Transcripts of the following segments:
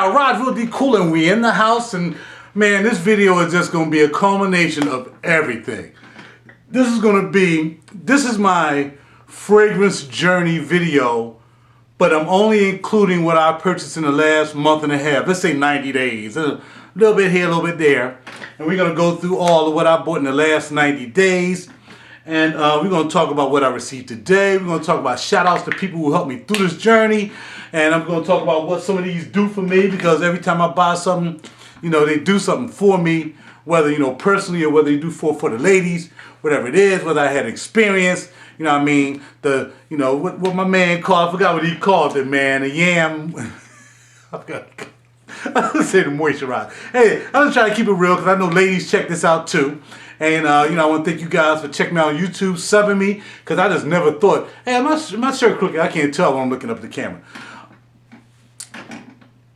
y'all, RaJuR Cool, and we in the house, and man, this video is just gonna be a culmination of everything. This is my fragrance journey video, but I'm only including what I purchased in the last month and a half. Let's say 90 days, a little bit here, a little bit there, and we're gonna go through all of what I bought in the last 90 days. And we're going to talk about what I received today. We're going to talk about shout outs to people who helped me through this journey. And I'm going to talk about what some of these do for me, because every time I buy something, you know, they do something for me, whether, you know, personally or whether they do for the ladies, whatever it is, whether I had experience, you know what I mean? What my man called, I forgot what he called it, man, a yam. I forgot. I was say the moisturizer. Hey, I'm just trying to keep it real because I know ladies check this out too. And, I want to thank you guys for checking me out on YouTube, subbing me, because I just never thought, hey, my shirt crooked. I can't tell when I'm looking up at the camera.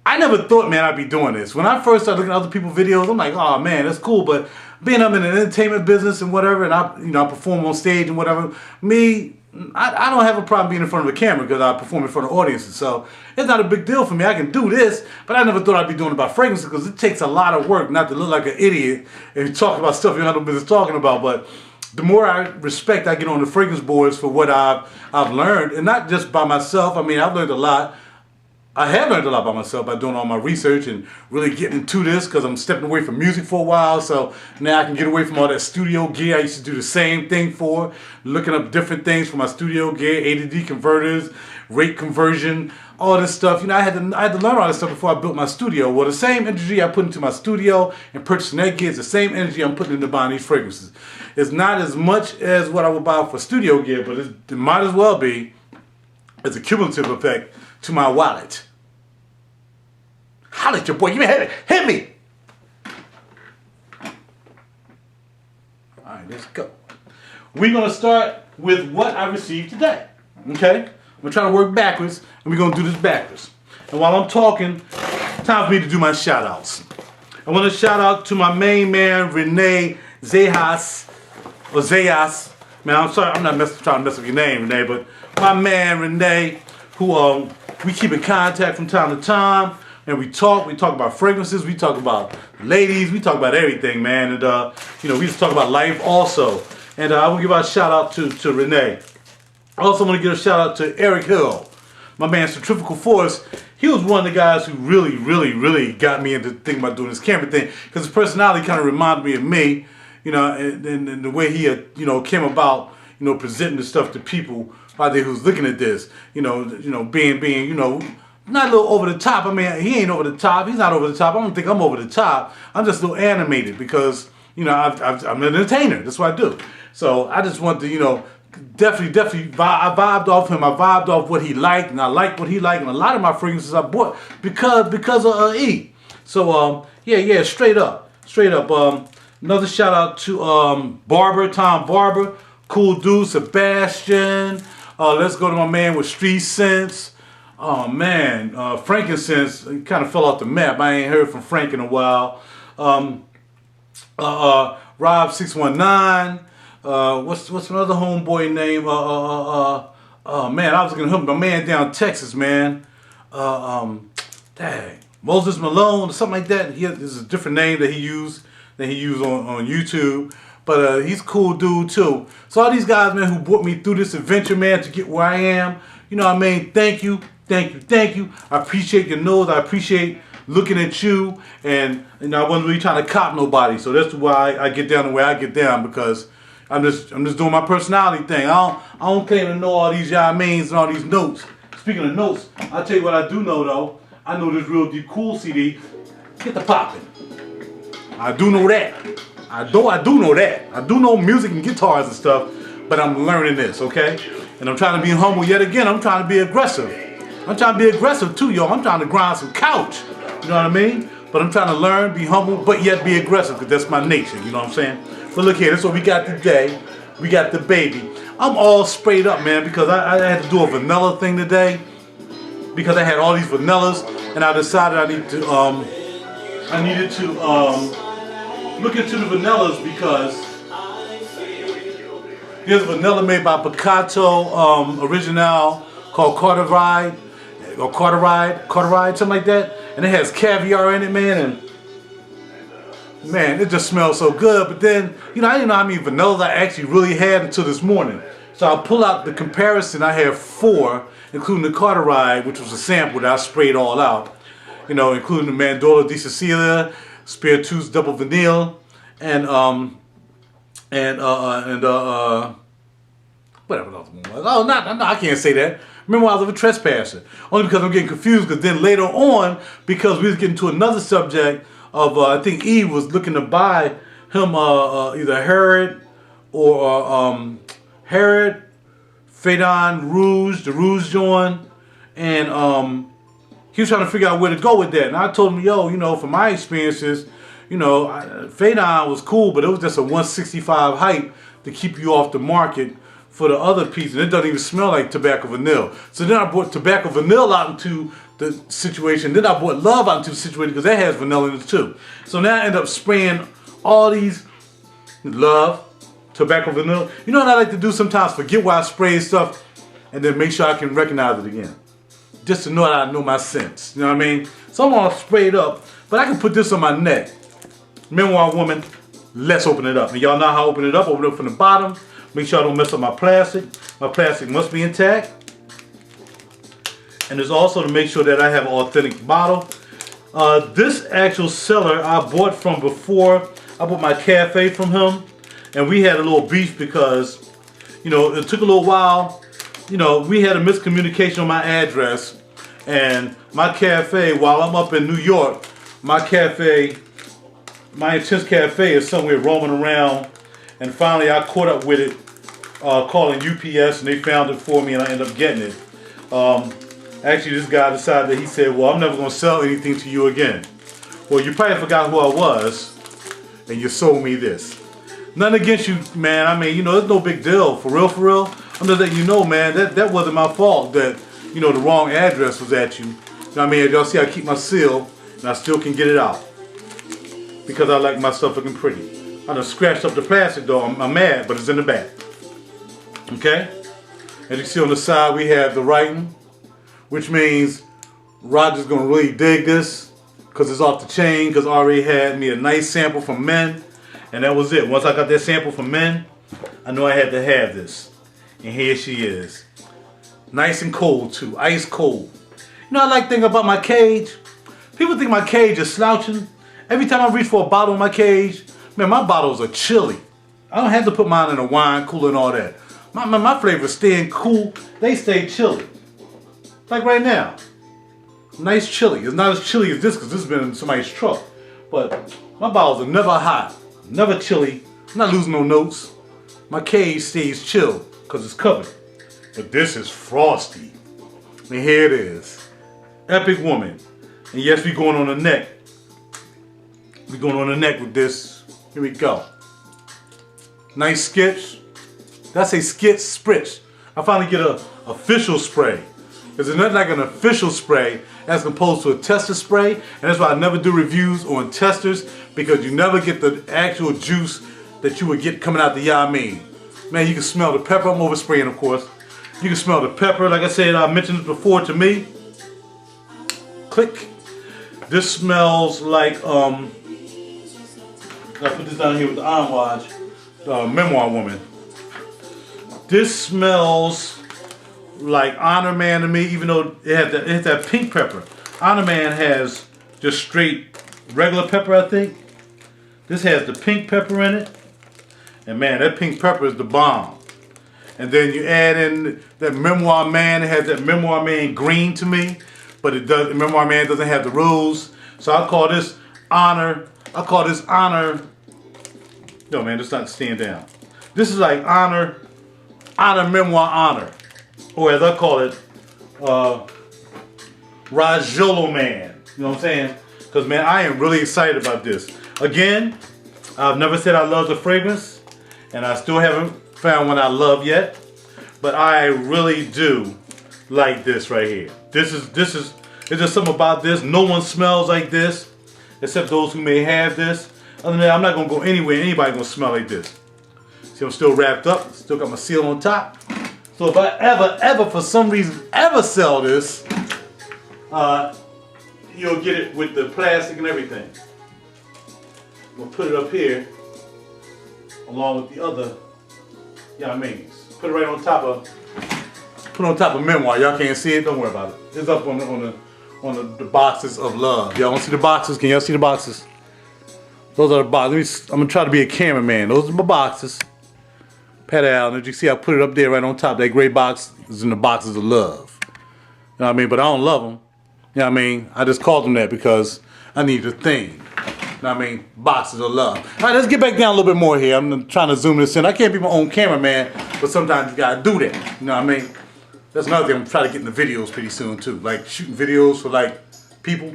I never thought, man, I'd be doing this. When I first started looking at other people's videos, I'm like, oh, man, that's cool. But being up in the entertainment business and whatever, and I perform on stage and whatever, I don't have a problem being in front of a camera because I perform in front of audiences. So it's not a big deal for me. I can do this, but I never thought I'd be doing it about fragrances because it takes a lot of work not to look like an idiot and talk about stuff you're not no business talking about. But the more respect I get on the fragrance boards for what I've learned, and not just by myself. I mean, I've learned a lot. I have learned a lot by myself by doing all my research and really getting into this, because I'm stepping away from music for a while. So now I can get away from all that studio gear I used to do the same thing for, looking up different things for my studio gear, A to D converters, rate conversion, all this stuff. You know, I had to learn all this stuff before I built my studio. Well, the same energy I put into my studio and purchasing that gear is the same energy I'm putting into buying these fragrances. It's not as much as what I would buy for studio gear, but it might as well be as a cumulative effect to my wallet. Holla at your boy, you hit me. All right, let's go. We're gonna start with what I received today. Okay, I'm gonna try to work backwards, and we're gonna do this backwards. And while I'm talking, time for me to do my shout outs. I want to shout out to my main man Renee Zayas. Man, I'm sorry, I'm not trying to mess up your name, Renee, but my man Renee, who we keep in contact from time to time, and we talk about fragrances, we talk about ladies, we talk about everything, man, and we just talk about life also. And I will give a shout out to Renee. I also want to give a shout out to Eric Hill, my man Centrifugal Force. He was one of the guys who really got me into thinking about doing this camera thing, because his personality kind of reminded me of me, you know, and the way he came about, presenting the stuff to people out there who's looking at this, being not a little over the top. I mean, he ain't over the top. He's not over the top. I don't think I'm over the top. I'm just a little animated because, I'm an entertainer. That's what I do. So I just want to, definitely, I vibed off him. I vibed off what he liked, and I liked what he liked. And a lot of my fragrances I bought because of E. So, yeah, straight up. Another shout out to Tom Barber, cool dude, Sebastian. Let's go to my man with Street Sense. Oh man, frankincense kind of fell off the map. I ain't heard from Frank in a while. Rob 619. What's another homeboy name? Man, I was gonna help my man down Texas, man. Dang, Moses Malone or something like that. There's a different name that he used on YouTube. But he's a cool dude too. So all these guys, man, who brought me through this adventure, man, to get where I am. You know what I mean? Thank you. I appreciate your nose. I appreciate looking at you. And I wasn't really trying to cop nobody. So that's why I get down the way I get down, because I'm just doing my personality thing. I don't claim to know all these means and all these notes. Speaking of notes, I'll tell you what I do know though. I know this RaJuR Cool CD. Get the poppin'. I do know that. I do know that. I do know music and guitars and stuff, but I'm learning this, okay? And I'm trying to be humble yet again. I'm trying to be aggressive. I'm trying to be aggressive too, y'all. I'm trying to grind some couch. You know what I mean? But I'm trying to learn, be humble, but yet be aggressive, because that's my nature. You know what I'm saying? But look here, this is what we got today. We got the baby. I'm all sprayed up, man, because I had to do a vanilla thing today, because I had all these vanillas, and I decided I needed to look into the vanillas, because there's a vanilla made by Picato Original called Carteride, something like that. And and it has caviar in it, man, and man, it just smells so good. But then, you know, I didn't know how many vanillas I actually really had until this morning. So I'll pull out the comparison. I have 4, including the Carteride, which was a sample that I sprayed all out. You know, including the Mandorla di Sicilia, Spiritueuse Double Vanille, and whatever else one was. Oh, no, I can't say that. Memoirs of a Trespasser. Only because I'm getting confused, because then later on, because we was getting to another subject of, I think Eve was looking to buy him either Herod or Herod, Fadon Rouge, the Rouge joint, and he was trying to figure out where to go with that. And I told him, yo, you know, from my experiences, you know, Fadon was cool, but it was just a 165 hype to keep you off the market for the other piece. And it doesn't even smell like tobacco vanilla. So then I brought tobacco vanilla out into the situation. Then I brought love out into the situation because that has vanilla in it too. So now I end up spraying all these love, tobacco vanilla. You know what I like to do sometimes? Forget why I spray stuff and then make sure I can recognize it again. Just to know that I know my scents. You know what I mean? So I'm all sprayed up, but I can put this on my neck. Memoir Woman, let's open it up. And y'all know how I open it up. Open it up from the bottom. Make sure I don't mess up my plastic. My plastic must be intact. And there's also to make sure that I have an authentic bottle. This actual seller I bought from before. I bought my cafe from him. And we had a little beef because, you know, it took a little while. You know, we had a miscommunication on my address. And my cafe, while I'm up in New York, my cafe, my Intense Cafe is somewhere roaming around. And finally I caught up with it, calling UPS, and they found it for me and I ended up getting it. Actually, this guy decided that he said, well, I'm never going to sell anything to you again. Well, you probably forgot who I was, and you sold me this. Nothing against you, man. I mean, you know, it's no big deal. For real, for real. I'm just letting you know, man, that wasn't my fault that, you know, the wrong address was at you. You know what I mean? As y'all see, I keep my seal, and I still can get it out. Because I like my stuff looking pretty. I done scratched up the plastic, though. I'm mad, but it's in the back. Okay? As you can see on the side, we have the writing, which means RaJuR's going to really dig this because it's off the chain, because I already had me a nice sample from Men, and that was it. Once I got that sample from Men, I knew I had to have this. And here she is. Nice and cold, too. Ice cold. You know, I like thinking about my cage. People think my cage is slouching. Every time I reach for a bottle in my cage, man, my bottles are chilly. I don't have to put mine in a wine cooler and all that. My flavors staying cool. They stay chilly. Like right now. Nice chilly. It's not as chilly as this because this has been in somebody's truck. But my bottles are never hot. Never chilly. I'm not losing no notes. My cage stays chill because it's covered. But this is frosty. And here it is. Epic Woman. And yes, we're going on the neck. We're going on the neck with this. Here we go. Nice sketch. That's a sketch spritz. I finally get an official spray. Because there's nothing like an official spray as opposed to a tester spray. And that's why I never do reviews on testers, because you never get the actual juice that you would get coming out the Yamin. Man, you can smell the pepper. I'm overspraying, of course. You can smell the pepper. Like I said, I mentioned it before to me. Click. This smells like, I put this down here with the Amouage, Memoir Woman. This smells like Honor Man to me, even though it has that pink pepper. Honor Man has just straight regular pepper, I think. This has the pink pepper in it. And man, that pink pepper is the bomb. And then you add in that Memoir Man. It has that Memoir Man green to me. But it does. Memoir Man doesn't have the rose. So I call this Honor. I call this Honor. No, man, it's not staying down. This is like Honor Memoir Honor. Or as I call it, RaJuR Man. You know what I'm saying? Because, man, I am really excited about this. Again, I've never said I love the fragrance. And I still haven't found one I love yet. But I really do like this right here. There's just something about this. No one smells like this. Except those who may have this. Other than that, I'm not going to go anywhere anybody going to smell like this. See, I'm still wrapped up. Still got my seal on top. So if I ever, for some reason, ever sell this, you'll get it with the plastic and everything. I'm gonna put it up here along with the other Put it right on top of Memoir. Y'all can't see it, don't worry about it. It's up on the boxes of love. Y'all wanna see the boxes? Can y'all see the boxes? Those are the boxes. I'm gonna try to be a cameraman. Those are my boxes. Pat out, and as you see, I put it up there right on top. That gray box is in the boxes of love. You know what I mean? But I don't love them. You know what I mean? I just called them that because I need a thing. You know what I mean? Boxes of love. All right, let's get back down a little bit more here. I'm trying to zoom this in. I can't be my own cameraman, but sometimes you gotta do that. You know what I mean? That's another thing. I'm trying to get in the videos pretty soon too. Like shooting videos for like people.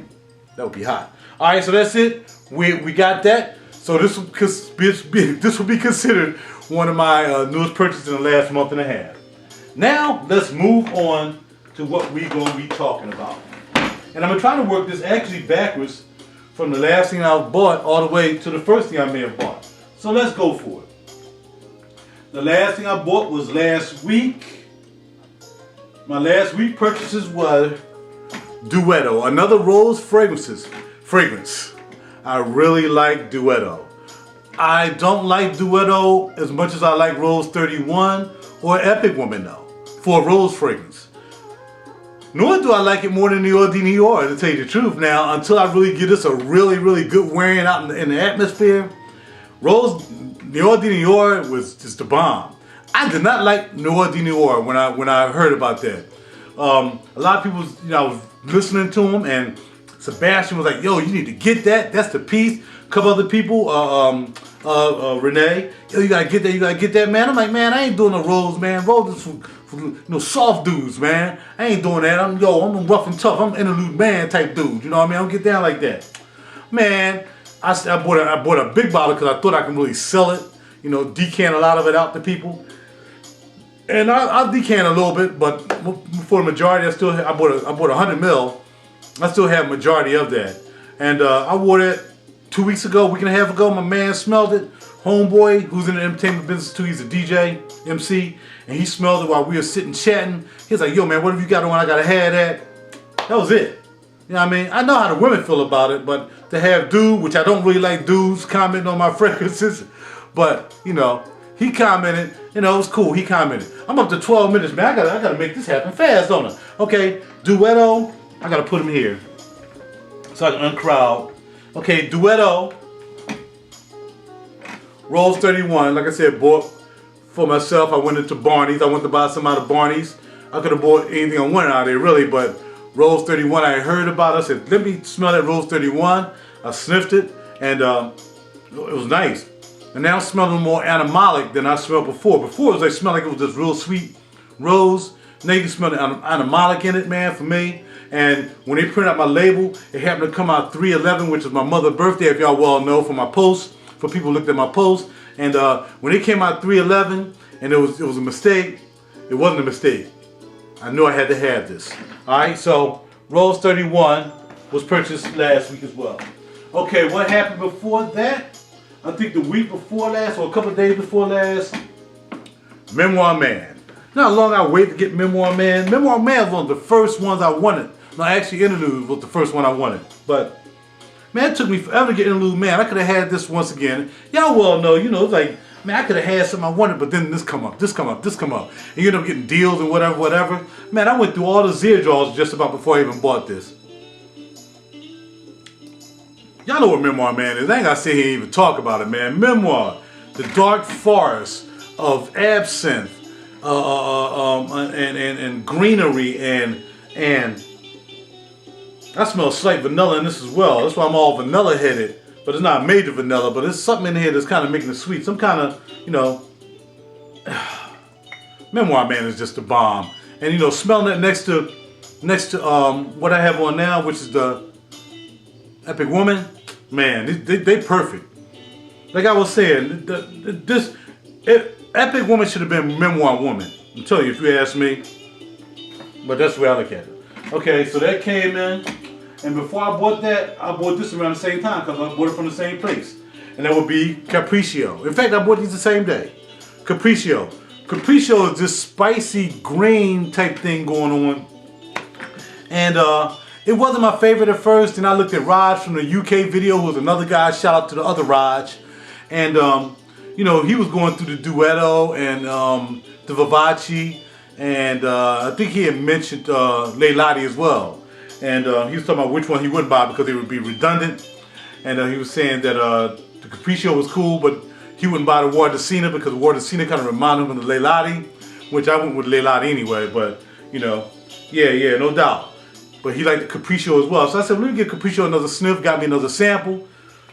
That would be hot. All right, so that's it. We got that. So this will be considered one of my newest purchases in the last month and a half. Now let's move on to what we're going to be talking about. And I'm trying to work this actually backwards from the last thing I bought all the way to the first thing I may have bought. So let's go for it. The last thing I bought was last week. My last week purchases were Duetto, another rose fragrance. I really like Duetto. I don't like Duetto as much as I like Rose 31 or Epic Woman though, for a rose fragrance. Nor do I like it more than Dior de Dior, to tell you the truth. Now, until I really get this a really, really good wearing out in the atmosphere, Dior de Dior was just the bomb. I did not like Dior de Dior when I heard about that. A lot of people, I was listening to him, and Sebastian was like, "Yo, you need to get that. That's the piece." A couple other people, Renee, "Yo, you gotta get that, man." I'm like, "Man, I ain't doing no rose, man. Rose is for soft dudes, man. I ain't doing that. I'm a rough and tough. I'm an interlude man type dude. You know what I mean? I don't get down like that, man." I bought a big bottle because I thought I could really sell it. Decant a lot of it out to people. And I'll decant a little bit, but for the majority, I bought 100 ml. I still have a majority of that. And I wore that 2 weeks ago, week and a half ago. My man smelled it. Homeboy, who's in the entertainment business too, he's a DJ, MC, and he smelled it while we were sitting chatting. He was like, "Yo, man, what have you got on? I gotta have that." That was it. You know what I mean? I know how the women feel about it, but to have dude, which I don't really like dudes commenting on my fragrances, but he commented. It was cool. He commented. I'm up to 12 minutes, man. I gotta make this happen fast, don't I? Okay, Duetto. I gotta put him here so I can uncrowd. Okay, Duetto. Rose 31. Like I said, bought for myself. I went into Barney's. I went to buy some out of Barney's. I could have bought anything I wanted out of there, really, but Rose 31, I heard about it. I said, "Let me smell that Rose 31." I sniffed it, and it was nice. And now I'm smelling more animalic than I smelled before. Before, it smelled like it was just real sweet rose. Now you can smell the animalic in it, man, for me. And when they printed out my label, it happened to come out 3/11, which is my mother's birthday, if y'all well know, for my post, for people who looked at my post. And when it came out 3/11, and it was a mistake, it wasn't a mistake. I knew I had to have this. All right, so Rose 31 was purchased last week as well. Okay, what happened before that? I think the week before last, or a couple of days before last, Memoir Man. Not long I waited to get Memoir Man. Memoir Man was one of the first ones I wanted. No, actually, Interlude was the first one I wanted. But, man, it took me forever to get Interlude Man. I could have had this once again. Y'all well know, it's like, man, I could have had something I wanted, but then this come up. And you end up getting deals and whatever. Man, I went through all the ZearDraws just about before I even bought this. Y'all know what Memoir Man is. I ain't gotta sit here and even talk about it, man. Memoir, the dark forest of absinthe, and greenery, and I smell slight vanilla in this as well. That's why I'm all vanilla headed. But it's not major vanilla, but there's something in here that's kind of making it sweet. Some kind of, Memoir Man is just a bomb. And smelling it next to what I have on now, which is the Epic Woman, man, they perfect. Like I was saying, Epic Woman should have been Memoir Woman. I'm telling you, if you ask me. But that's the way I look at it. Okay, so that came in. And before I bought that, I bought this around the same time because I bought it from the same place. And that would be Capriccio. In fact, I bought these the same day. Capriccio. Capriccio is this spicy green type thing going on. And It wasn't my favorite at first, and I looked at Raj from the UK video, who was another guy. Shout out to the other Raj. And, you know, he was going through the Duetto and the Vivace, and I think he had mentioned Leilani as well. And he was talking about which one he wouldn't buy because they would be redundant. And he was saying that the Capriccio was cool, but he wouldn't buy the Wardesina because the Wardesina kind of reminded him of the Leilani, which I went with Leilani anyway, but, you know, yeah, no doubt. But he liked the Capriccio as well. So I said, let me give Capriccio another sniff, got me another sample.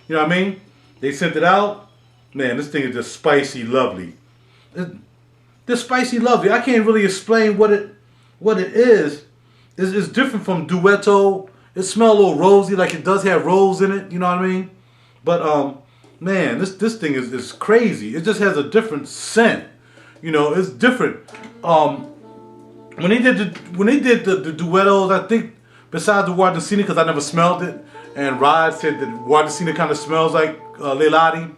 You know what I mean? They sent it out. Man, this thing is just spicy lovely. It's spicy lovely. I can't really explain what it is. It's different from Duetto. It smells a little rosy, like it does have rose in it, you know what I mean? But man, this thing is crazy. It just has a different scent. You know, it's different. When they did the Duettos, I think besides the Wardesina, because I never smelled it, and Rod said that Wardesina kind of smells like Leilani.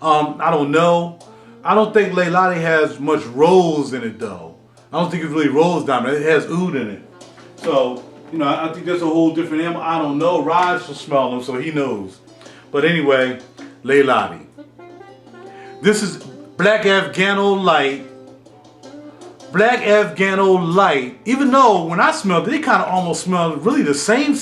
I don't know. I don't think Leilani has much rose in it though. I don't think it's really rose diamond. It has oud in it. So, you know, I think that's a whole different animal. I don't know. Raj will smell them, so he knows. But anyway, Leilani. This is Black Afghano Light. Black Afghano Light. Even though when I smelled it, they kind of almost smelled really the same.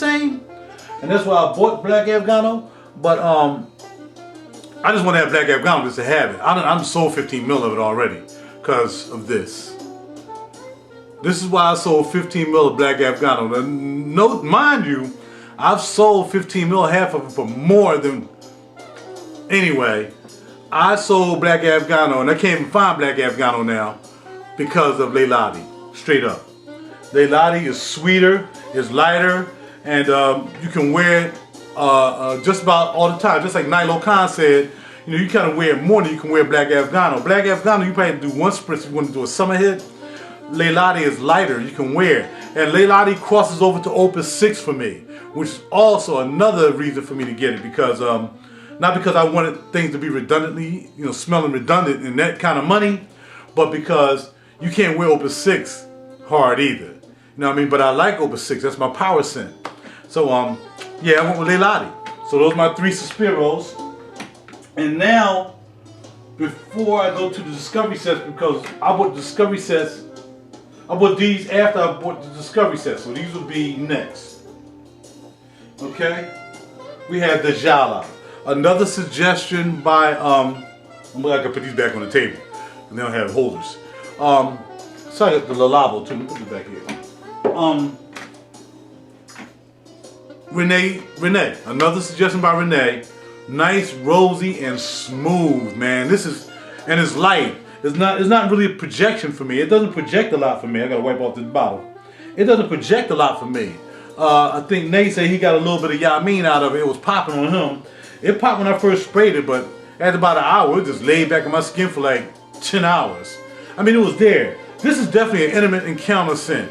And that's why I bought Black Afghano. But I just want to have Black Afghano just to have it. I'm sold 15 mil of it already because of this. This is why I sold 15 mil of Black Afghano. Now, note, mind you, I've sold 15 mil, half of it, for more than... Anyway, I sold Black Afghano, and I can't even find Black Afghano now because of Leilani, straight up. Leilani is sweeter, is lighter, and you can wear it just about all the time. Just like Nilo Khan said, you know, you kind of wear it more than you can wear Black Afghano. Black Afghano, you probably do one spritz if you want to do a summer hit. Leilani is lighter, you can wear it. And Leilani crosses over to Opus 6 for me, which is also another reason for me to get it, because not because I wanted things to be redundantly, you know, smelling redundant and that kind of money, but because you can't wear Opus 6 hard either. You know what I mean? But I like Opus 6, that's my power scent. So yeah, I went with Leilani. So those are my 3 Suspiros. And now, before I go to the Discovery sets, because I bought the Discovery sets, I bought these after I bought the Discovery set, so these will be next. Okay? We have the Jala. Another suggestion by, I'm gonna put these back on the table, and they don't have holders. So I got the Lalabo too, let me put it back here. Renee, another suggestion by Renee. Nice, rosy, and smooth, man. This is, and it's light. It's not really a projection for me. It doesn't project a lot for me. I gotta wipe off this bottle. It doesn't project a lot for me. I think Nate said he got a little bit of Yamin out of it. It was popping on him. It popped when I first sprayed it, but after about an hour, it just laid back in my skin for like 10 hours. I mean, it was there. This is definitely an intimate encounter scent.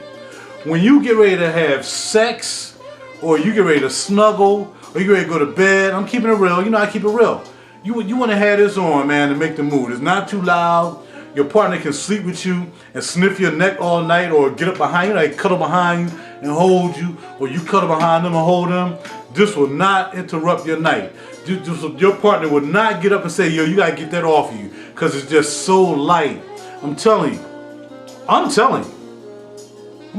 When you get ready to have sex, or you get ready to snuggle, or you get ready to go to bed, I'm keeping it real. You know I keep it real. You want to have this on, man, to make the mood. It's not too loud. Your partner can sleep with you and sniff your neck all night, or get up behind you, like cuddle behind you and hold you, or you cuddle behind them and hold them. This will not interrupt your night. Your partner will not get up and say, yo, you got to get that off of you, because it's just so light. I'm telling you. I'm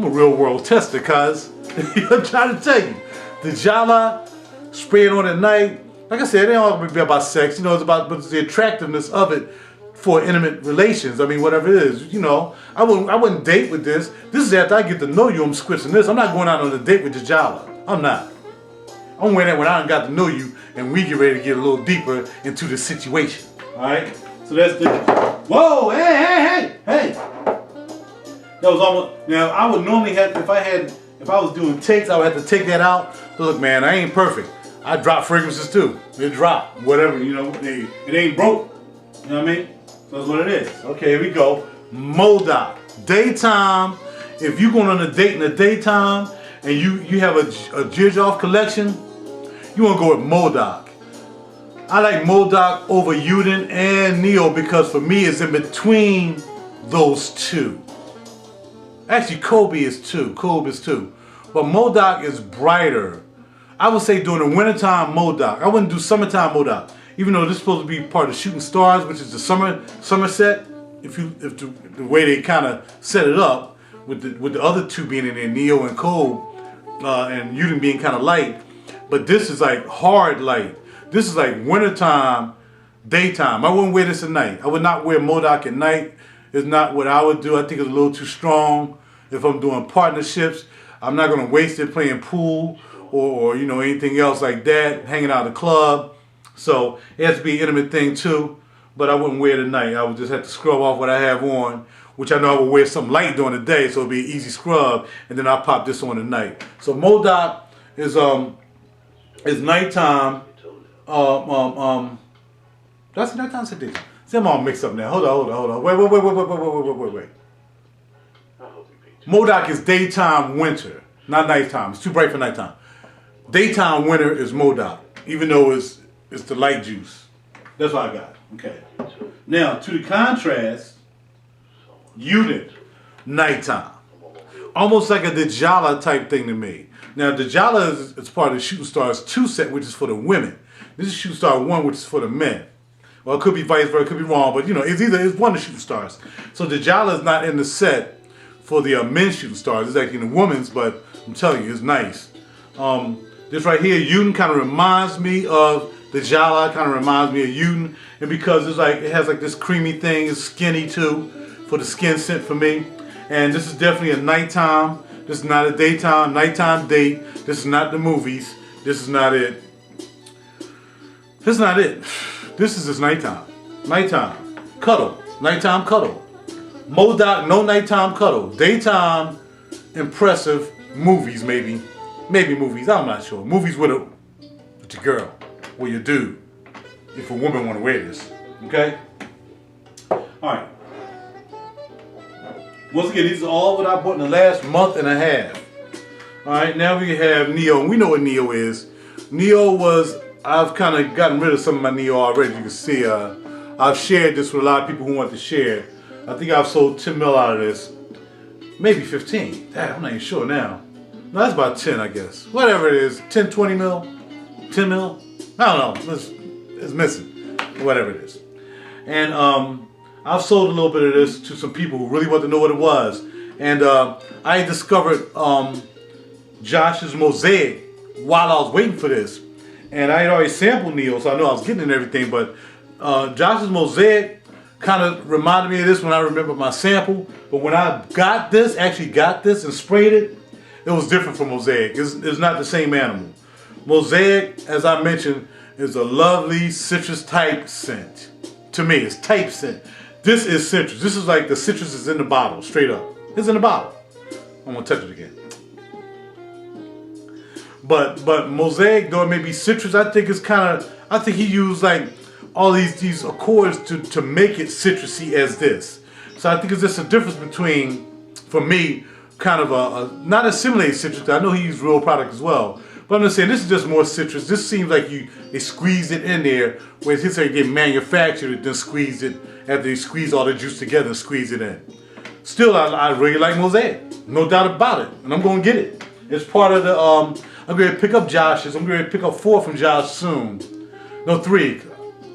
a real world tester, cuz. I'm trying to tell you. The Jala, spray it on at night. Like I said, it ain't always be about sex. You know, it's about the attractiveness of it for intimate relations. I mean, whatever it is. You know, I wouldn't date with this. This is after I get to know you. I'm squishing this. I'm not going out on a date with the Jala. I'm not. I'm wearing that when I got to know you and we get ready to get a little deeper into the situation. All right. So that's the. Whoa! Hey! That was almost. Now I would normally have, if I was doing takes, I would have to take that out. But look, man, I ain't perfect. I drop fragrances too. They drop, whatever, you know. It ain't broke. You know what I mean? So that's what it is. Okay, here we go. Modoc. Daytime. If you're going on a date in the daytime and you have a Jirjoff collection, you want to go with Modoc. I like Modoc over Uden and Neo because for me it's in between those two. Actually, Kobe is too. but Modoc is brighter. I would say during the wintertime Modoc. I wouldn't do summertime Modoc, even though this is supposed to be part of Shooting Stars, which is the summer set. If the way they kind of set it up with the other two being in there, Neo and Cole, and Yuden being kind of light, but this is like hard light. This is like wintertime, daytime. I wouldn't wear this at night. I would not wear Modoc at night. It's not what I would do. I think it's a little too strong. If I'm doing partnerships, I'm not going to waste it playing pool or you know, anything else like that, hanging out at the club. So it has to be an intimate thing too, but I wouldn't wear it at night. I would just have to scrub off what I have on, which I know I would wear something light during the day, so it'll be an easy scrub, and then I'll pop this on at night. So Modoc is nighttime. That's nighttime. See, I'm all mixed up now. Hold on. Wait. Modoc is daytime winter, not nighttime. It's too bright for nighttime. Daytime winter is Modoc, even though it's the light juice. That's what I got. Okay. Now to the contrast, Unit, nighttime. Almost like a Djala type thing to me. Now Djala is part of the Shooting Stars 2 set, which is for the women. This is Shooting Star 1, which is for the men. Well, it could be vice versa, it could be wrong, but you know, it's one of the Shooting Stars. So Djala is not in the set for the men's Shooting Stars. It's actually in the women's, but I'm telling you, it's nice. This right here, Yuden kind of reminds me of Djala, kind of reminds me of Yuden, and because it has like this creamy thing, it's skinny too, for the skin scent for me. And this is definitely a nighttime. This is not a daytime, nighttime date. This is not the movies. This is not it. This is not it. This is just nighttime. Nighttime. Cuddle. Nighttime cuddle. Modoc, no nighttime cuddle. Daytime, impressive movies maybe. Maybe movies, I'm not sure. Movies with your girl or your dude. If a woman want to wear this. Okay? Alright. Once again, these are all what I bought in the last month and a half. Alright, now we have Neo. We know what Neo is. Neo was, I've kind of gotten rid of some of my Neo already. You can see, I've shared this with a lot of people who want to share. I think I've sold 10 mil out of this. Maybe 15. Damn, I'm not even sure now. No, that's about 10, I guess. Whatever it is, 10, 20 mil, 10 mil. I don't know. It's missing. Whatever it is. And I've sold a little bit of this to some people who really want to know what it was. And I discovered Josh's Mosaic while I was waiting for this. And I had already sampled Neo, so I know I was getting it and everything. But Josh's Mosaic kind of reminded me of this when I remember my sample. But when I actually got this and sprayed it, it was different from Mosaic. It's not the same animal. Mosaic, as I mentioned, is a lovely citrus type scent. To me, it's type scent. This is citrus. This is like the citrus is in the bottle, straight up. It's in the bottle. I'm gonna touch it again. But Mosaic, though it may be citrus, I think I think he used like all these accords to make it citrusy as this. So I think it's just a difference between, for me, kind of not a simulated citrus. I know he used real product as well. But I'm just saying, this is just more citrus. This seems like they squeezed it in there, whereas it's like they manufactured it, then squeezed it after they squeeze all the juice together and squeeze it in. Still, I really like Mosaic. No doubt about it. And I'm going to get it. It's part of the, I'm going to pick up Josh's. I'm going to pick up 4 from Josh soon. No, 3.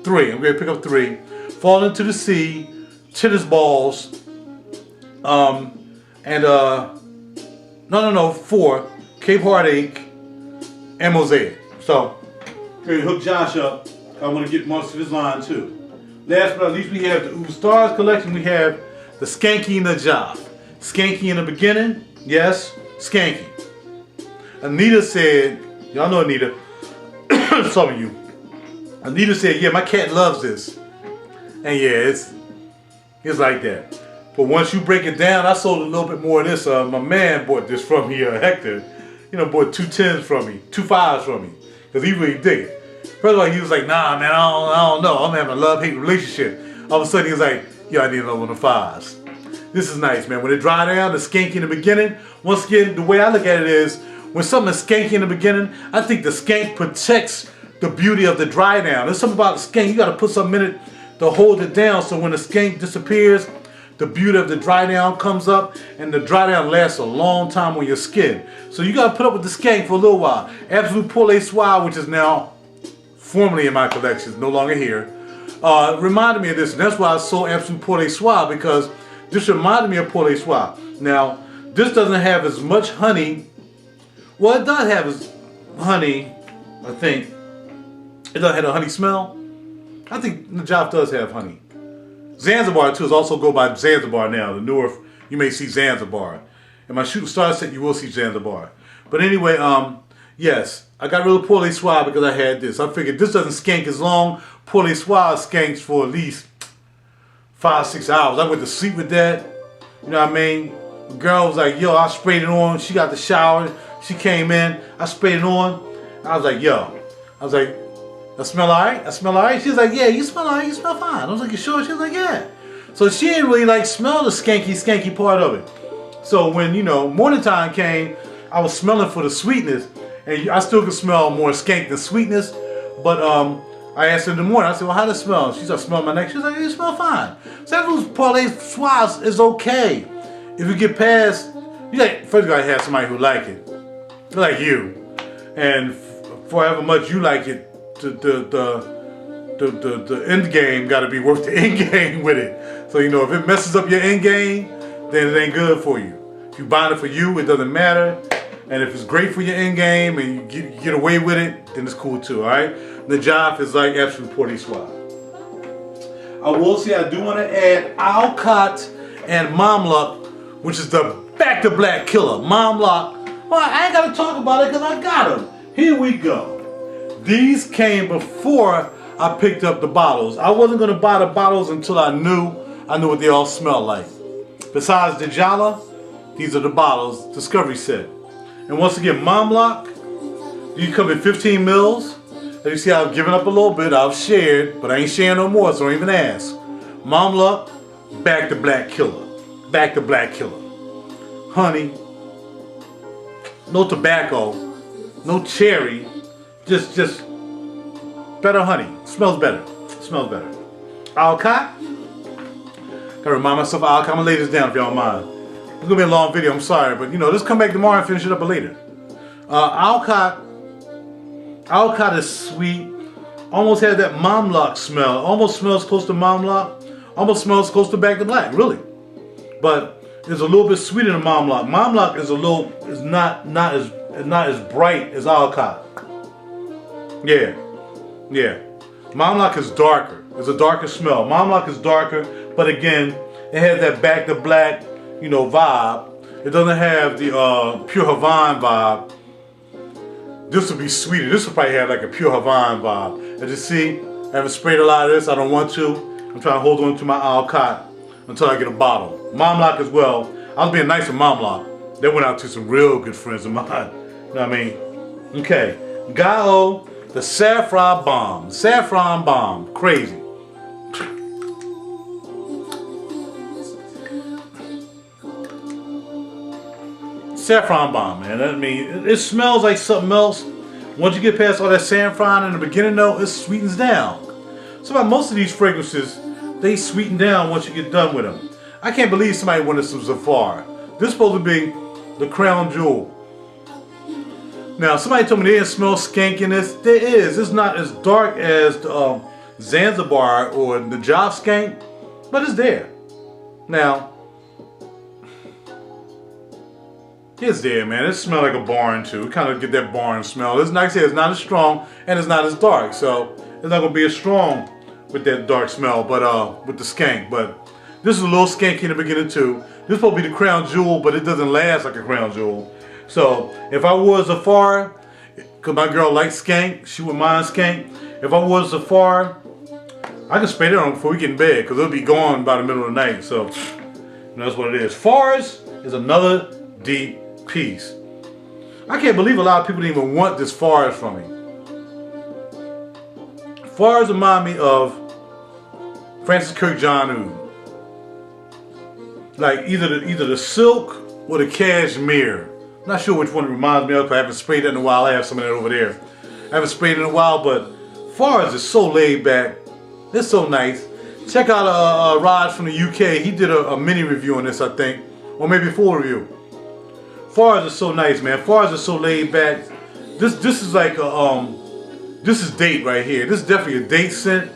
3. I'm going to pick up 3. Fall Into the Sea, Tennis Balls, and, 4. Cape Heartache, and Mosaic. So, we're going to hook Josh up. I want to get most of his line too. Last but not least, we have the Uber Stars collection. We have the Skanky and the Job. Skanky in the beginning, yes, Skanky. Anita said, y'all know Anita, some of you. Anita said, yeah, my cat loves this. And yeah, it's like that. But once you break it down, I sold a little bit more of this. My man bought this from me, Hector. Bought 2 10s from me, 2 5s from me. Because he really dig it. First of all, he was like, nah, man, I don't know. I'm having a love-hate relationship. All of a sudden, he was like, yeah, I need another one of the 5s. This is nice, man. When it dry down, the skanky in the beginning, once again, the way I look at it is, when something is skanky in the beginning, I think the skank protects the beauty of the dry down. There's something about the skank. You got to put something in it to hold it down, so when the skank disappears, the beauty of the dry down comes up, and the dry down lasts a long time on your skin. So you gotta put up with the skank for a little while. Absolute Pour Les Soir, which is now formerly in my collection, is no longer here, reminded me of this, and that's why I sold Absolute Pour Les Soir, because this reminded me of Pour Les Soir. Now, this doesn't have as much honey. Well, it does have honey, I think. It doesn't have a honey smell. I think the Job does have honey. Zanzibar too is also go by Zanzibar now. The newer, you may see Zanzibar. In my Shooting Star set, you will see Zanzibar. But anyway, yes, I got rid of Pour Les Soir because I had this. I figured this doesn't skank as long. Pour Les Soir skanks for at least 5-6 hours. I went to sleep with that. You know what I mean? The girl was like, yo, I sprayed it on. She got the shower. She came in. I sprayed it on. I was like, yo. I was like, I smell alright? I smell alright? She was like, yeah, you smell alright. You smell fine. I was like, you sure? She was like, yeah. So she didn't really like smell the skanky part of it. So when, you know, morning time came, I was smelling for the sweetness. And I still could smell more skank than sweetness. But I asked her in the morning, I said, well, how does it smell? She started smelling my neck. She was like, you smell fine. So Absolute Pour Les Soir is okay. If you get past, first you gotta have somebody who like it. Like you. And for however much you like it, the end game got to be worth the end game with it. So, you know, if it messes up your end game, then it ain't good for you. If you buy it for you, it doesn't matter. And if it's great for your end game and you get away with it, then it's cool too, all right? The Job is like Absolute Pour Les Soir. I will say I do want to add Alcott and Mamluck, which is the Back to Black killer. Mamluck, well, I ain't got to talk about it because I got them. Here we go. These came before I picked up the bottles. I wasn't going to buy the bottles until I knew what they all smelled like. Besides the Jala, these are the bottles, Discovery set. And once again, Mamluck, these come in 15 mils. As you see, I've given up a little bit. I've shared, but I ain't sharing no more, so don't even ask. Mamluck, Back to Black killer. Back to Black killer. Honey, no tobacco, no cherry. Just better honey. Smells better. Smells better. Alcott. Gotta remind myself of Alcott. I'm gonna lay this down if y'all don't mind. It's gonna be a long video, I'm sorry, but you know, let's come back tomorrow and finish it up later. Alcott is sweet. Almost has that Mamluck smell. Almost smells close to Mamluck. Almost smells close to Back to Black, really. But it's a little bit sweeter than Mamluck. Mamluck is not as bright as Alcott. Yeah. Mamluck is darker. It's a darker smell. Mamluck is darker, but again, it has that Back to Black, you know, vibe. It doesn't have the Pure Havana vibe. This will be sweeter. This will probably have like a Pure Havana vibe. As you see, I haven't sprayed a lot of this. I don't want to. I'm trying to hold on to my Alcott until I get a bottle. Mamluck as well. I was being nice with Mamluck. They went out to some real good friends of mine. You know what I mean? Okay. Gallo. The Saffron Bomb. Saffron Bomb. Crazy. Saffron Bomb, man. I mean, it smells like something else. Once you get past all that saffron in the beginning, though, it sweetens down. So about most of these fragrances, they sweeten down once you get done with them. I can't believe somebody wanted some Zafar. This is supposed to be the crown jewel. Now, somebody told me they didn't smell skank in this. There is. It's not as dark as the, Zanzibar or the Job skank, but it's there. Now, it's there, man. It smells like a barn, too. It kind of get that barn smell. It's like I said, it's not as strong and it's not as dark, so it's not going to be as strong with that dark smell, but with the skank. But this is a little skanky in the beginning, too. This is supposed to be the crown jewel, but it doesn't last like a crown jewel. So, if I was Zafar, because my girl likes skank, she would mind skank. If I was Zafar, I can spray that on before we get in bed, because it'll be gone by the middle of the night. So, you know, that's what it is. Fars is another deep piece. I can't believe a lot of people didn't even want this Fars from me. Fars remind me of Francis Kirk John Oud. Like either the silk or the cashmere. I'm not sure which one it reminds me of. I haven't sprayed that in a while. I have some of that over there. I haven't sprayed it in a while, but Fars is so laid back. It's so nice. Check out Raj from the UK. He did a mini review on this, I think, or maybe a full review. Fars are so nice, man. Fars are so laid back. This is like this is date right here. This is definitely a date scent.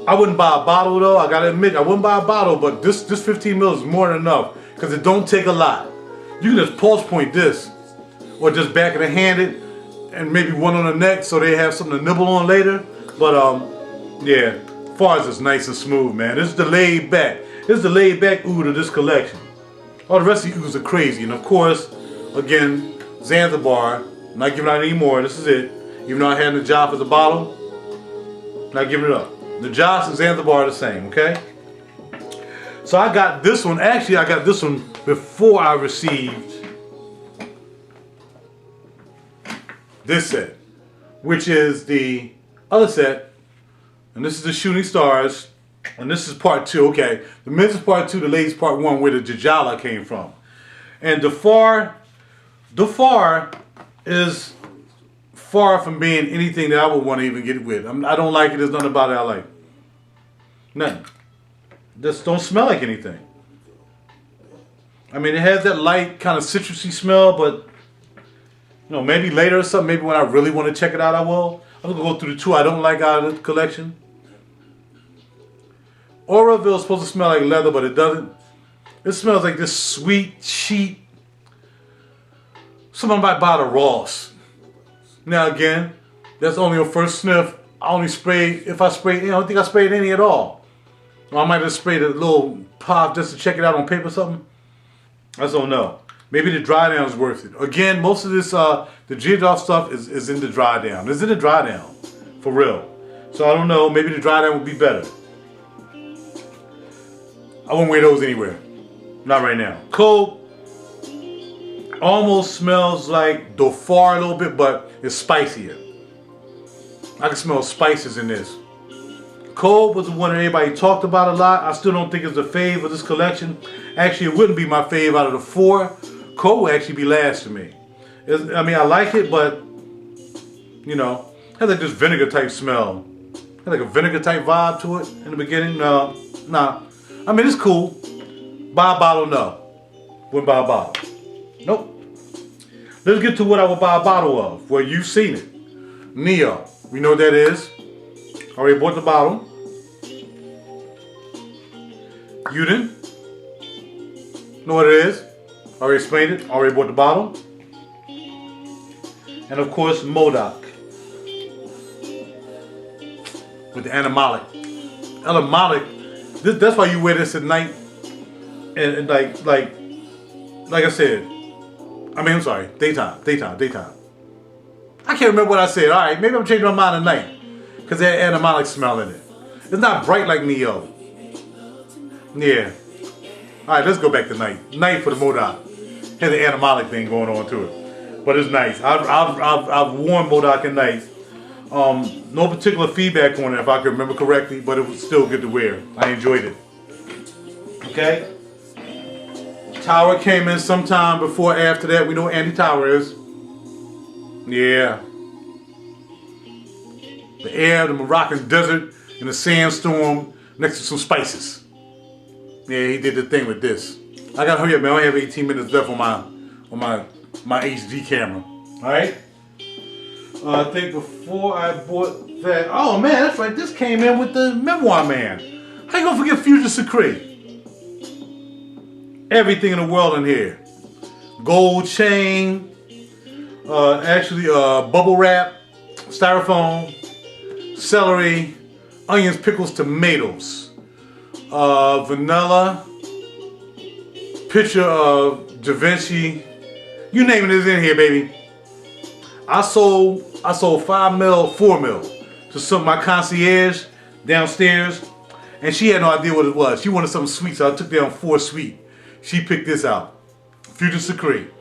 I wouldn't buy a bottle though. I gotta admit, I wouldn't buy a bottle, but this 15 mil is more than enough because it don't take a lot. You can just pulse point this, or just back of the hand it, and maybe one on the neck so they have something to nibble on later. But yeah, Fars is nice and smooth, man. This is the laid back. This is the laid back oud of this collection. All the rest of the ouds are crazy, and of course, again, Zanzibar. Not giving out any more. This is it. Even though I had the Najaf as a bottle, not giving it up. The Najaf and Zanzibar are the same, okay? So I got this one. Actually, I got this one before I received this set, which is the other set, and this is the Shooting Stars, and this is part 2. Okay, the men's is part 2, the ladies part 1, where the Jajala came from. And Dhofar is far from being anything that I would want to even get with. I don't like it. There's nothing about it I like. Nothing. Just don't smell like anything. I mean, it has that light kind of citrusy smell, but you know, maybe later or something. Maybe when I really want to check it out, I will. I'm gonna go through the 2 I don't like out of the collection. Auraville is supposed to smell like leather, but it doesn't. It smells like this sweet, cheap. Someone might buy the Ross. Now again, that's only a first sniff. I only spray, if I spray, I don't think I sprayed any at all. Or I might have sprayed a little pop just to check it out on paper or something. I just don't know. Maybe the dry down is worth it. Again, most of this, the G-Off stuff is in the dry down. It's in the dry down, for real. So I don't know, maybe the dry down would be better. I won't wear those anywhere. Not right now. Cold. Almost smells like Dhofar a little bit, but it's spicier. I can smell spices in this. Cold was the one that everybody talked about a lot. I still don't think it's the fave of this collection. Actually, it wouldn't be my fave out of the 4. Cold would actually be last to me. I mean, I like it, but you know, it has like this vinegar type smell. It has like a vinegar type vibe to it in the beginning. No, nah. I mean, it's cool. Buy a bottle, no. Wouldn't buy a bottle. Nope. Let's get to what I would buy a bottle of. Well, you've seen it. Neo. We know what that is. Already bought the bottle. You didn't? Know what it is? Already explained it. Already bought the bottle. And of course, Modoc. With the animalic. Animalic. That's why you wear this at night. And like I said, I'm sorry, daytime. I can't remember what I said. All right, maybe I'm changing my mind at night because it had animalic smell in it. It's not bright like Neo. Yeah. All right, let's go back to night. Night for the Modoc. Has the animalic thing going on to it, but it's nice. I've worn Modoc at night. No particular feedback on it, if I can remember correctly, but it was still good to wear. I enjoyed it. Okay. Tower came in sometime before or after that. We know what Andy Tower is. Yeah. The air, the Moroccan desert, and the sandstorm next to some spices. Yeah, he did the thing with this. I gotta hurry up, man. I only have 18 minutes left on my HD camera. Alright? I think before I bought that. Oh man, that's right. This came in with the Memoir Man. How you gonna forget Future Secret? Everything in the world in here. Gold chain, bubble wrap, styrofoam, celery, onions, pickles, tomatoes, vanilla, picture of Da Vinci, you name it is in here, baby. I sold 4 mil to some of my concierge downstairs, and she had no idea what it was. She wanted something sweet, so I took down 4 sweet. She picked this out. Future Secret.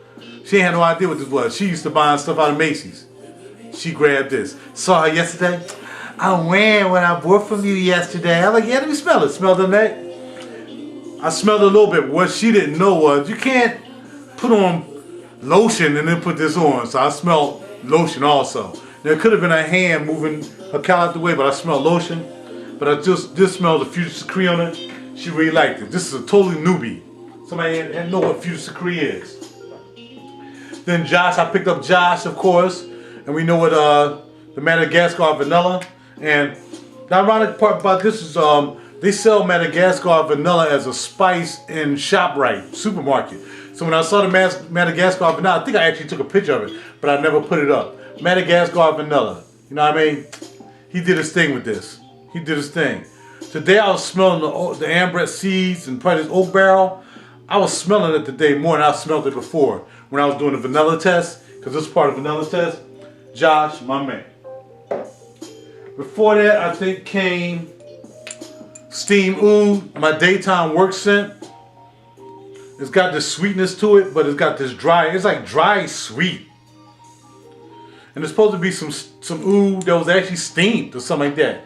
She had no idea what this was. She used to buy stuff out of Macy's. She grabbed this. Saw her yesterday. I'm wearing what I bought from you yesterday. I'm like, yeah, let me smell it. Smelled the neck. I smelled it a little bit. What she didn't know was you can't put on lotion and then put this on. So I smelled lotion also. There could have been a hand moving her cowl out the way, but I smelled lotion. but I just smelled the Future Secret on it. She really liked it. This is a totally newbie. Somebody didn't know what Future Secret is. Then Josh, I picked up Josh, of course, and we know what the Madagascar vanilla. And the ironic part about this is they sell Madagascar vanilla as a spice in ShopRite supermarket. So when I saw the Madagascar vanilla, I think I actually took a picture of it, but I never put it up. Madagascar vanilla, you know what I mean? He did his thing with this. He did his thing. Today I was smelling the ambrette seeds and probably this oak barrel. I was smelling it today more than I smelled it before when I was doing the vanilla test, because this is part of the vanilla test. Josh, my man. Before that, I think came Steam Oud, my daytime work scent. It's got this sweetness to it, but it's got this dry, it's like dry sweet. And it's supposed to be some oud that was actually steamed or something like that.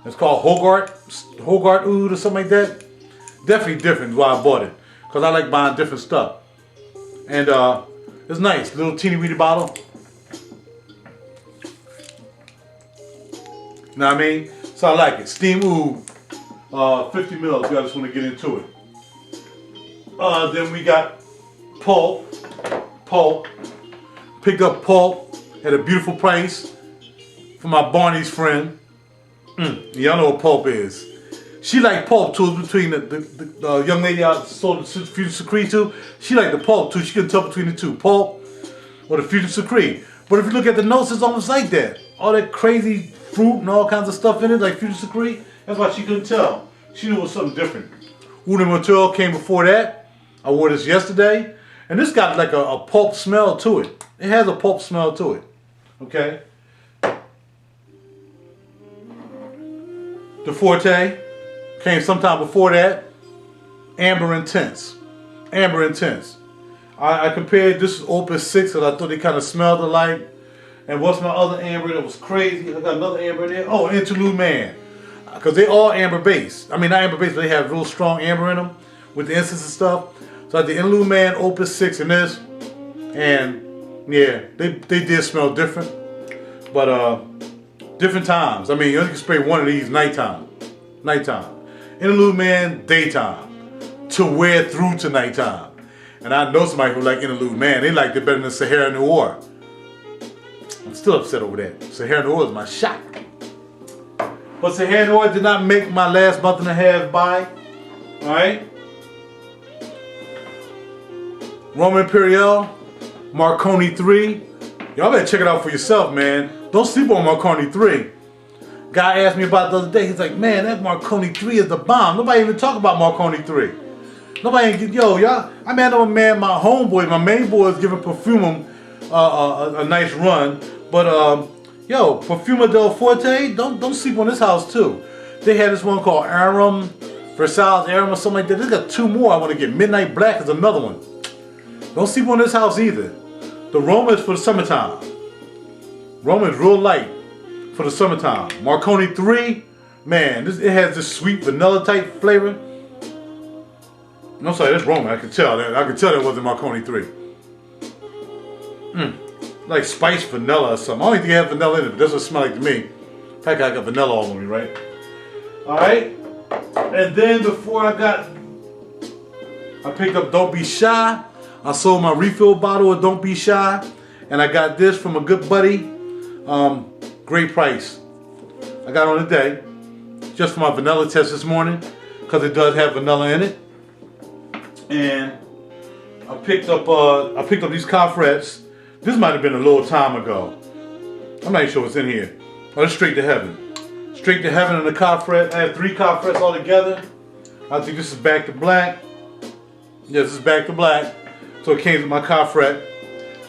It's called Hogarth Oud or something like that. Definitely different why I bought it, because I like buying different stuff. And it's nice, little teeny weeny bottle. You know what I mean? So I like it. Steam Oud, 50 mils. I just want to get into it. Then we got Pulp. Picked up Pulp at a beautiful price for my Barney's friend. Y'all know what Pulp is. She liked Pulp too. Between the young lady I sold the Future Secret to, she liked the Pulp too. She couldn't tell between the two, Pulp or the Future Secret. But if you look at the notes, it's almost like that. All that crazy fruit and all kinds of stuff in it, like Future Secret. That's why she couldn't tell. She knew it was something different. Oud and Motel came before that. I wore this yesterday. And this got like a pulp smell to it. It has a pulp smell to it. Okay? The came sometime before that. Amber Intense. I compared this to Opus 6 because I thought they kind of smelled alike. And what's my other amber that was crazy? I got another amber in there. Oh, Interlude Man. Because they all amber based. I mean, not amber based, but they have real strong amber in them with the incense and stuff. So I had the Interlude Man, Opus 6 in this. And yeah, they did smell different. But different times. I mean, you only can spray one of these nighttime. Interlude Man, daytime. To wear through to nighttime. And I know somebody who like Interlude Man. They liked it better than Sahara Noir. I'm still upset over that. Sahara Noir is my shot. But Sahara Noir did not make my last month and a half buy. Alright? Roman Imperial, Marconi 3. Y'all better check it out for yourself, man. Don't sleep on Marconi 3. Guy asked me about it the other day. He's like, man, that Marconi 3 is the bomb. Nobody even talk about Marconi 3. Nobody, y'all. I mean, I know, man, my homeboy, my main boy is giving Perfumum a nice run. But, yo, Perfuma del Forte, don't sleep on this house, too. They had this one called Arum, Versailles Arum or something like that. They got two more I want to get. Midnight Black is another one. Don't sleep on this house either. The Roma is for the summertime. Roma is real light for the summertime. Marconi 3, man, it has this sweet vanilla type flavor. No, sorry, that's Roma. I could tell that wasn't Marconi 3. Like spiced vanilla or something. I don't think they have vanilla in it, but that's what it smells like to me. Heck, I got vanilla all over me, right? Alright. And then before I picked up Don't Be Shy. I sold my refill bottle of Don't Be Shy. And I got this from a good buddy. Great price. I got on today. Just for my vanilla test this morning. Because it does have vanilla in it. And I picked up these coffrettes. This might have been a little time ago. I'm not even sure what's in here. Oh, it's Straight to Heaven. Straight to Heaven and the coffret. I have 3 coffrets all together. I think this is Back to Black. Yes, this is Back to Black. So it came with my coffret.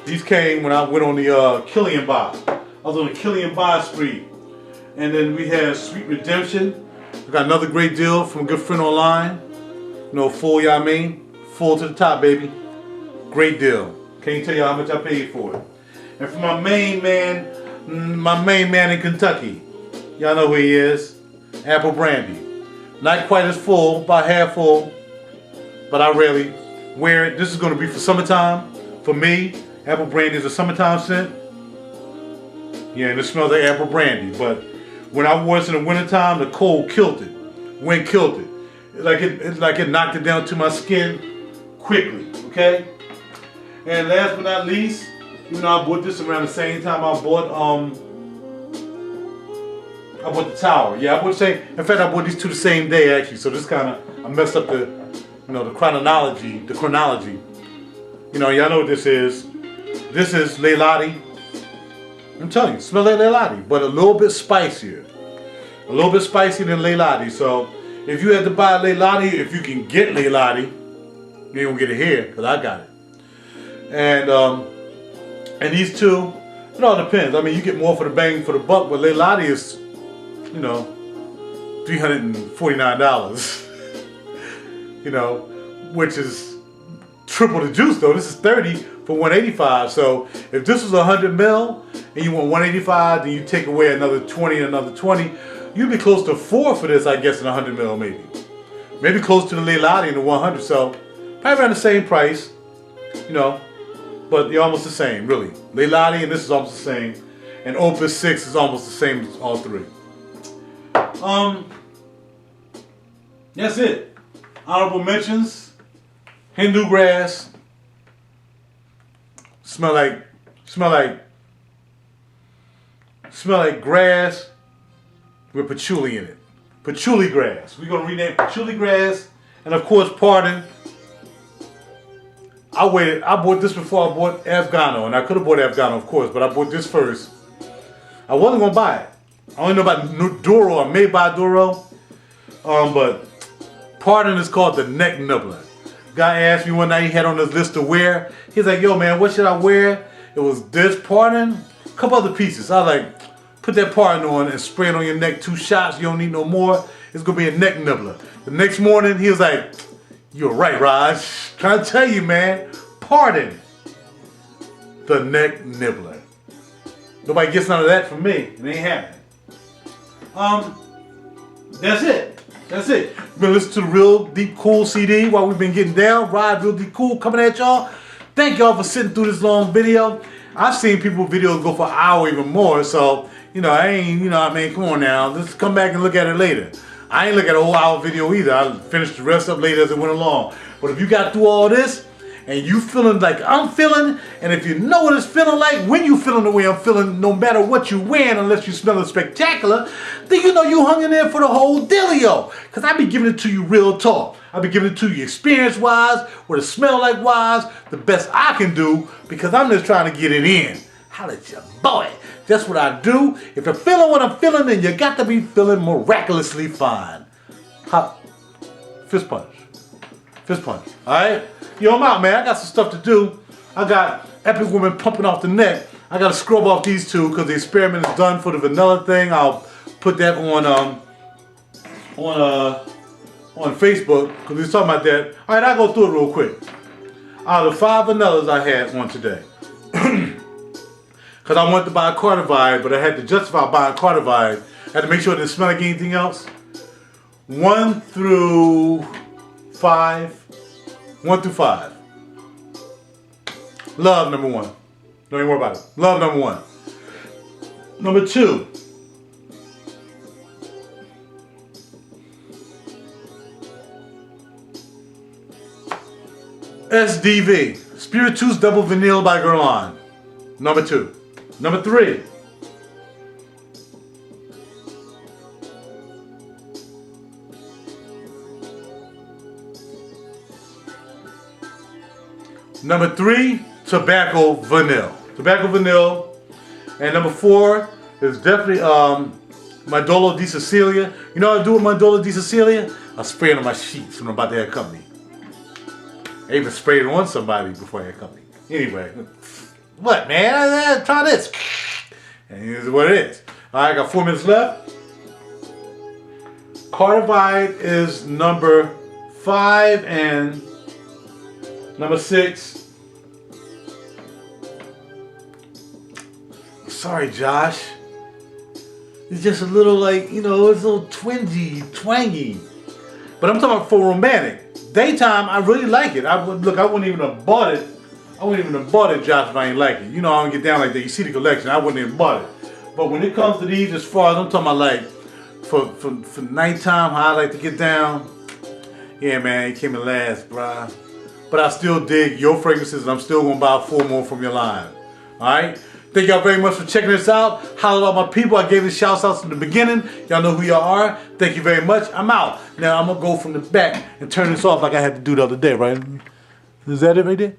These came when I went on the Killian buy. I was on the Killian buy spree. And then we had Sweet Redemption. I got another great deal from a good friend online. You know, full, you know what I mean? Full to the top, baby. Great deal. Can't tell you how much I paid for it. And for my main man in Kentucky. Y'all know who he is. Apple Brandy. Not quite as full, about half full. But I rarely wear it. This is going to be for summertime. For me, Apple Brandy is a summertime scent. Yeah, and it smells like apple brandy. But When I wore this in the wintertime, the cold killed it. Wind killed it. It's like it knocked it down to my skin quickly, okay? And last but not least, you know, I bought this around the same time I bought the tower. Yeah, I bought the same. In fact, I bought these two the same day actually. So this kind of, I messed up the, you know, the chronology. You know, y'all know what this is. This is Leilani. I'm telling you, smell like Leilani, but a little bit spicier. A little bit spicier than Leilani. So if you had to buy Leilani, if you can get Leilani, you ain't gonna get it here, because I got it. And these two, it all depends. I mean, you get more for the bang for the buck, but Leilani is, you know, $349. You know, which is triple the juice though. This is 30 for 185. So if this was 100 mil and you want 185, then you take away another 20 and another 20, you'd be close to 4 for this, I guess, in 100 mil maybe. Maybe close to the Leilani in the 100. So probably around the same price, you know, but they're almost the same, really. Leilani and this is almost the same, and Opus 6 is almost the same as all three. That's it. Honorable mentions: Hindu grass. Smell like grass with patchouli in it. Patchouli grass. We're gonna rename patchouli grass, and of course, pardon. I waited. I bought this before I bought Afghano, and I could have bought Afghano, of course, but I bought this first. I wasn't gonna buy it. I only know about Duro or made by Duro, but pardon is called the neck nibbler. Guy asked me one night, he had on his list to wear. He's like, yo man, what should I wear? It was this pardon, a couple other pieces. I was like, put that pardon on and spray it on your neck, 2 shots, you don't need no more. It's gonna be a neck nibbler. The next morning, he was like, you're right, Raj. Trying to tell you, man, pardon, the neck nibbler. Nobody gets none of that from me. It ain't happening. That's it. That's it. You've been listening to the Real Deep Cool CD while we've been getting down. Ride Real Deep Cool coming at y'all. Thank y'all for sitting through this long video. I've seen people videos go for an hour even more, so you know I ain't, you know, I mean, come on now, let's come back and look at it later. I ain't look at a whole hour video either. I finished the rest up later as it went along. But if you got through all this and you feeling like I'm feeling, and if you know what it's feeling like when you feeling the way I'm feeling, no matter what you wearing, unless you smelling spectacular, then you know you hung in there for the whole dealio. Because I be giving it to you real talk. I be giving it to you experience-wise, what it smell like-wise, the best I can do, because I'm just trying to get it in. Holla at your boy. That's what I do. If you're feeling what I'm feeling, then you got to be feeling miraculously fine. Hop. Fist punch. Fist punch. Alright? Yo, I'm out, man. I got some stuff to do. I got Epic Woman pumping off the neck. I got to scrub off these two because the experiment is done for the vanilla thing. I'll put that on Facebook because we was talking about that. All right, I'll go through it real quick. Out of the 5 vanillas I had on today, because I wanted to buy a Cartivide, but I had to justify buying Cartivide. I had to make sure it didn't smell like anything else. 1 through 5. 1 through 5. Love number 1. Don't even worry about it. Love number 1. Number 2. SDV. Spirituous Double Vanille by Guerlain. Number 2. Number 3. Number 3, Tobacco Vanille. Tobacco Vanille. And number 4 is definitely Mandolo di Sicilia. You know what I do with Mandolo di Sicilia? I spray it on my sheets when I'm about to have company. I even sprayed it on somebody before I had company. Anyway, what, man? Try this. And here's what it is. All right, I got 4 minutes left. Cartivide is number 5 and number 6. Sorry, Josh. It's just a little like, you know, it's a little twangy. But I'm talking about for romantic. Daytime, I really like it. I wouldn't even have bought it. I wouldn't even have bought it, Josh, if I ain't like it. You know, I don't get down like that. You see the collection. I wouldn't even bought it. But when it comes to these, as far as I'm talking about, like for nighttime, how I like to get down. Yeah, man, it came in last, bruh. But I still dig your fragrances, and I'm still gonna buy 4 more from your line. All right. Thank y'all very much for checking this out. Holla out my people. I gave the shouts outs in the beginning. Y'all know who y'all are. Thank you very much. I'm out. Now I'm gonna go from the back and turn this off like I had to do the other day, right? Is that it right there?